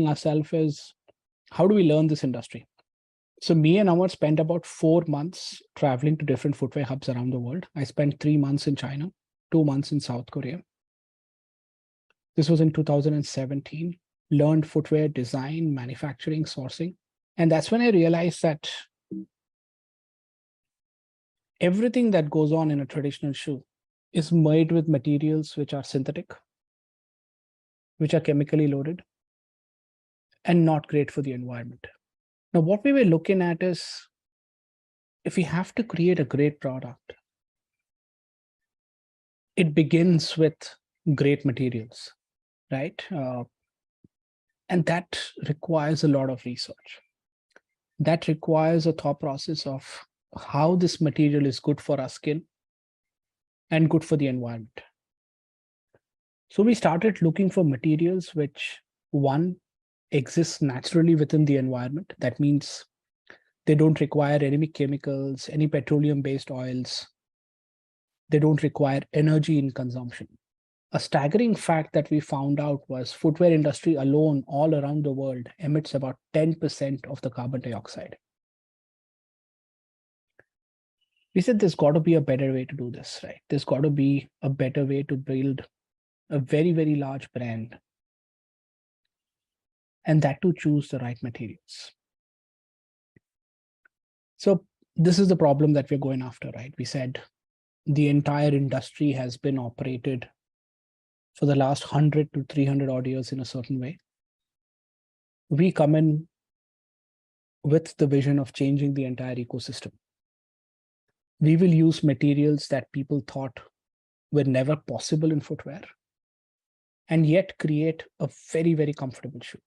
ourselves is, how do we learn this industry? So me and Amar spent about 4 months traveling to different footwear hubs around the world. I spent 3 months in China, 2 months in South Korea. This was in 2017. Learned footwear design, manufacturing, sourcing. And that's when I realized that everything that goes on in a traditional shoe is made with materials which are synthetic, which are chemically loaded, and not great for the environment. Now, what we were looking at is, if we have to create a great product, it begins with great materials, right? And that requires a lot of research. That requires a thought process of how this material is good for our skin and good for the environment. So we started looking for materials which, one, exist naturally within the environment. That means they don't require any chemicals, any petroleum-based oils. They don't require energy in consumption. A staggering fact that we found out was footwear industry alone all around the world emits about 10% of the carbon dioxide. We said there's got to be a better way to do this, right? There's got to be a better way to build a very, very large brand, and that to choose the right materials. So this is the problem that we're going after, right? We said the entire industry has been operated for the last 100 to 300 odd years in a certain way. We come in with the vision of changing the entire ecosystem. We will use materials that people thought were never possible in footwear, and yet create a very, very comfortable shoe.